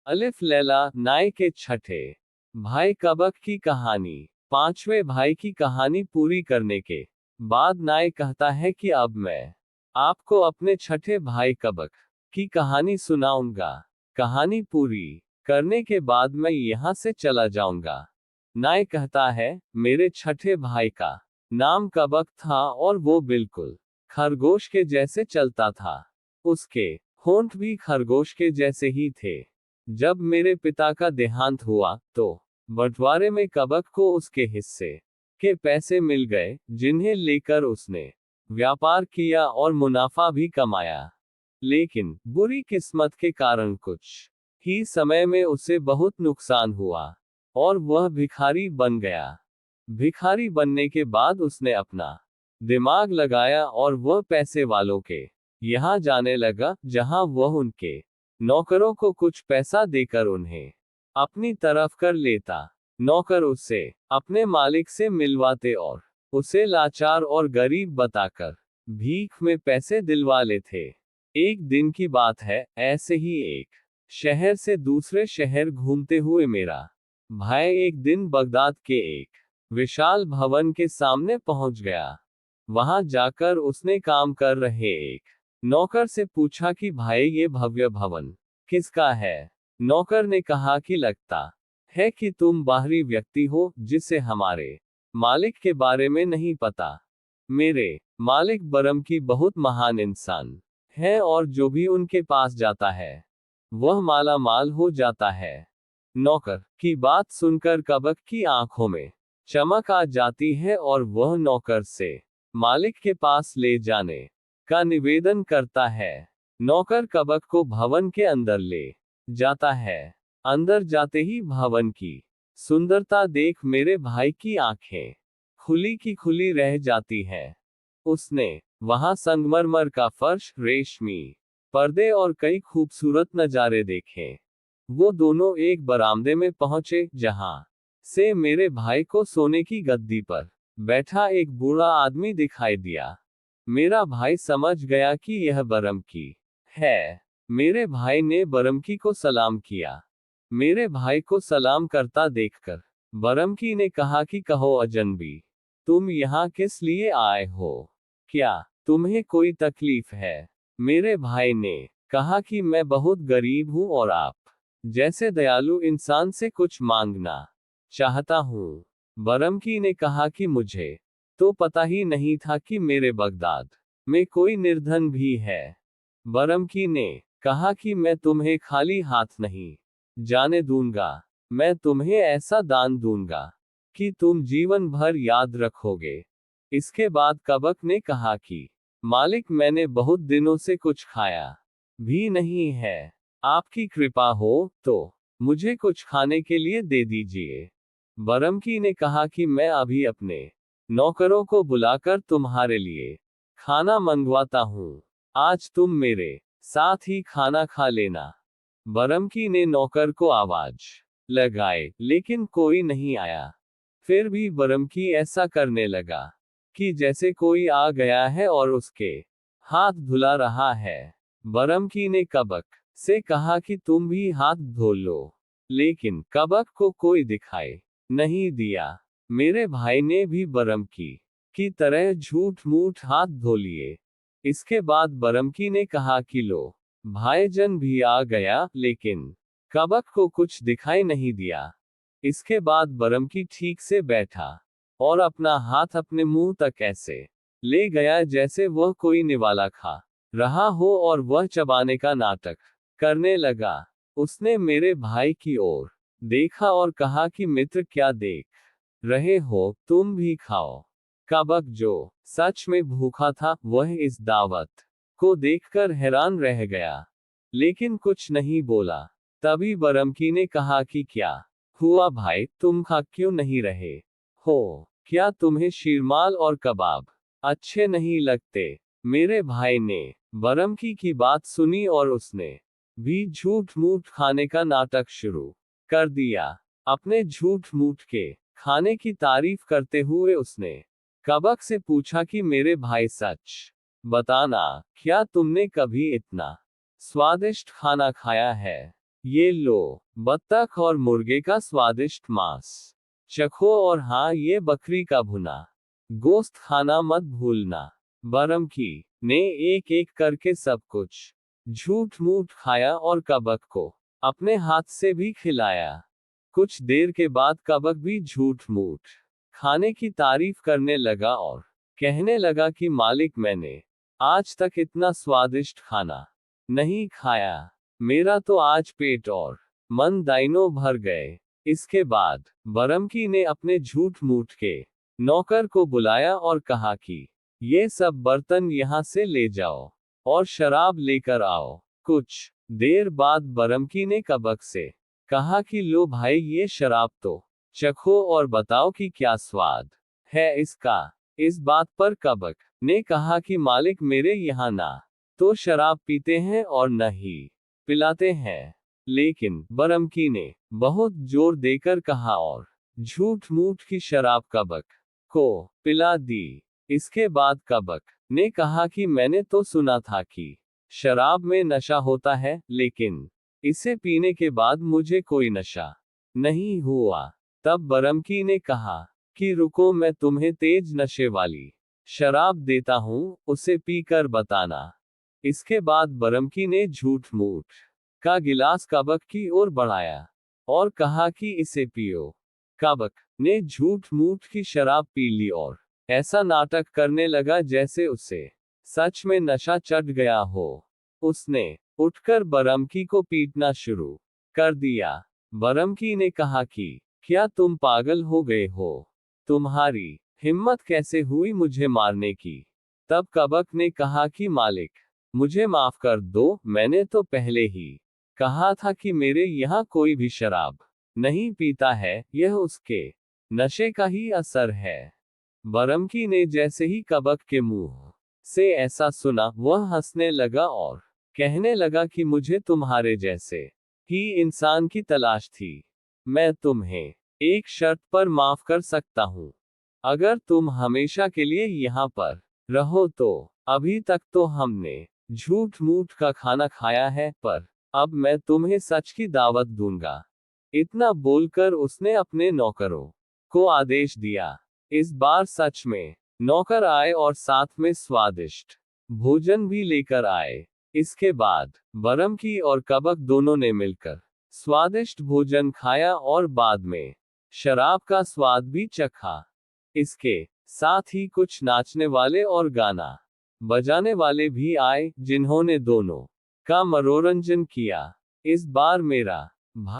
अलिफ लैला नाय के छठे भाई कबक की कहानी। पांचवें भाई की कहानी पूरी करने के बाद नाय कहता है कि अब मैं आपको अपने छठे भाई कबक की कहानी सुनाऊंगा। कहानी पूरी करने के बाद मैं यहां से चला जाऊंगा। नाय कहता है, मेरे छठे भाई का नाम कबक था और वो बिल्कुल खरगोश के जैसे चलता था। उसके होंठ भी खरगोश के जैसे ही थे। जब मेरे पिता का देहांत हुआ तो बंटवारे में कबक को उसके हिस्से के पैसे मिल गए, जिन्हें लेकर उसने व्यापार किया और मुनाफा भी कमाया। लेकिन बुरी किस्मत के कारण कुछ ही समय में उसे बहुत नुकसान हुआ और वह भिखारी बन गया। भिखारी बनने के बाद उसने अपना दिमाग लगाया और वह पैसे वालों के यहाँ जाने लगा, जहां वह उनके नौकरों को कुछ पैसा देकर उन्हें अपनी तरफ कर लेता। नौकर उसे अपने मालिक से मिलवाते और उसे लाचार और गरीब बताकर भीख में पैसे दिलवा लेते। एक दिन की बात है, ऐसे ही एक शहर से दूसरे शहर घूमते हुए मेरा भाई एक दिन बगदाद के एक विशाल भवन के सामने पहुंच गया। वहां जाकर उसने काम कर रहे एक नौकर से पूछा कि भाई, ये भव्य भवन किसका है? नौकर ने कहा कि लगता है कि तुम बाहरी व्यक्ति हो जिसे हमारे मालिक के बारे में नहीं पता। मेरे मालिक बरम की बहुत महान इंसान है और जो भी उनके पास जाता है वह माला माल हो जाता है। नौकर की बात सुनकर कबक की आंखों में चमक आ जाती है और वह नौकर से मालिक के पास ले जाने का निवेदन करता है। नौकर कबक को भवन के अंदर ले जाता है। अंदर जाते ही भवन की सुंदरता देख मेरे भाई की आंखें खुली की खुली रह जाती हैं। उसने वहां संगमरमर का फर्श, रेशमी पर्दे और कई खूबसूरत नजारे देखे। वो दोनों एक बरामदे में पहुंचे, जहां से मेरे भाई को सोने की गद्दी पर बैठा एक बूढ़ा आदमी दिखाई दिया। मेरा भाई समझ गया कि यह बरम की है। मेरे भाई ने बरमकी को सलाम किया। मेरे भाई को सलाम करता देखकर बरमकी ने कहा कि कहो अजनबी, तुम यहाँ किस लिए आए हो? क्या तुम्हें कोई तकलीफ है? मेरे भाई ने कहा कि मैं बहुत गरीब हूँ और आप जैसे दयालु इंसान से कुछ मांगना चाहता हूँ। बरमकी ने कहा कि मुझे तो पता ही नहीं था कि मेरे बगदाद में कोई निर्धन भी है। बरमकी ने कहा कि मैं तुम्हें खाली हाथ नहीं जाने दूंगा। मैं तुम्हें ऐसा दान दूंगा कि तुम जीवन भर याद रखोगे। इसके बाद कबक ने कहा कि मालिक, मैंने बहुत दिनों से कुछ खाया भी नहीं है। आपकी कृपा हो तो मुझे कुछ खाने के लिए दे दीजिए। बरमकी ने कहा कि मैं अभी अपने नौकरों को बुलाकर तुम्हारे लिए खाना मंगवाता हूँ। आज तुम मेरे साथ ही खाना खा लेना। बरमकी ने नौकर को आवाज लगाए, लेकिन कोई नहीं आया। फिर भी बरमकी ऐसा करने लगा कि जैसे कोई आ गया है और उसके हाथ धुला रहा है। बरमकी ने कबक से कहा कि तुम भी हाथ धो लो, लेकिन कबक को कोई दिखाई नहीं दिया। मेरे भाई ने भी बरमकी की तरह झूठ मूठ हाथ धो लिए। इसके बाद बरमकी ने कहा कि लो, भाईजन भी आ गया, लेकिन कबक को कुछ दिखाई नहीं दिया। इसके बाद बरमकी ठीक से बैठा और अपना हाथ अपने मुंह तक ऐसे ले गया जैसे वह कोई निवाला खा रहा हो और वह चबाने का नाटक करने लगा। उसने मेरे भाई की ओर देखा और कहा कि मित्र, क्या देख रहे हो, तुम भी खाओ। कबक, जो सच में भूखा था, वह इस दावत को देखकर हैरान रह गया, लेकिन कुछ नहीं बोला। तभी बरमकी ने कहा कि क्या हुआ भाई, तुम खा क्यों नहीं रहे हो? क्या तुम्हें शीरमाल और कबाब अच्छे नहीं लगते? मेरे भाई ने बरमकी की बात सुनी और उसने भी झूठ मूठ खाने का नाटक शुरू कर दिया। अपने झूठ मूठ के खाने की तारीफ करते हुए उसने कबक से पूछा कि मेरे भाई, सच बताना, क्या तुमने कभी इतना स्वादिष्ट खाना खाया है? ये लो, बत्तख और मुर्गे का स्वादिष्ट मांस चखो, और हाँ, ये बकरी का भुना गोश्त खाना मत भूलना। बरमकी ने एक एक करके सब कुछ झूठ मूठ खाया और कबक को अपने हाथ से भी खिलाया। कुछ देर के बाद कबक भी झूठ मूठ खाने की तारीफ करने लगा और कहने लगा कि मालिक, मैंने आज तक इतना स्वादिष्ट खाना नहीं खाया। मेरा तो आज पेट और मन दोनों भर गए। इसके बाद बरमकी ने अपने झूठ मूठ के नौकर को बुलाया और कहा कि ये सब बर्तन यहाँ से ले जाओ और शराब लेकर आओ। कुछ देर बाद बरमकी ने कबक से कहा कि लो भाई, ये शराब तो चखो और बताओ कि क्या स्वाद है इसका। इस बात पर कबक ने कहा कि मालिक, मेरे यहाँ ना तो शराब पीते हैं और न ही पिलाते हैं। लेकिन बरमकी ने बहुत जोर देकर कहा और झूठ मूठ की शराब कबक को पिला दी। इसके बाद कबक ने कहा कि मैंने तो सुना था कि शराब में नशा होता है, लेकिन इसे पीने के बाद मुझे कोई नशा नहीं हुआ। तब बरमकी ने कहा कि रुको, मैं तुम्हें तेज नशे वाली शराब देता हूँ, उसे पीकर बताना। इसके बाद बरमकी ने झूठ मूठ का गिलास कबक की ओर बढ़ाया और कहा कि इसे पियो। कबक ने झूठ मूठ की शराब पी ली और ऐसा नाटक करने लगा जैसे उसे सच में नशा चढ़ गया हो। उसने उठकर बरमकी को पीटना शुरू कर दिया। बरमकी ने कहा कि क्या तुम पागल हो गए हो? तुम्हारी हिम्मत कैसे हुई मुझे मारने की? तब कबक ने कहा कि मालिक, मुझे माफ कर दो, मैंने तो पहले ही कहा था कि मेरे यहाँ कोई भी शराब नहीं पीता है, यह उसके नशे का ही असर है। बरमकी ने जैसे ही कबक के मुंह से ऐसा सुना, वह हंसने लगा और कहने लगा कि मुझे तुम्हारे जैसे ही इंसान की तलाश थी। मैं तुम्हें एक शर्त पर माफ कर सकता हूँ। अगर तुम हमेशा के लिए यहाँ पर रहो तो। अभी तक तो हमने झूठ मूठ का खाना खाया है, पर अब मैं तुम्हें सच की दावत दूंगा। इतना बोलकर उसने अपने नौकरों को आदेश दिया। इस बार सच में नौकर आए और साथ में स्वादिष्ट भोजन भी लेकर आए। इसके बाद बरमकी और कबक दोनों ने मिलकर स्वादिष्ट भोजन खाया और बाद में शराब का स्वाद भी चखा। इसके साथ ही कुछ नाचने वाले और गाना बजाने वाले भी आए, जिन्होंने दोनों का मनोरंजन किया। इस बार मेरा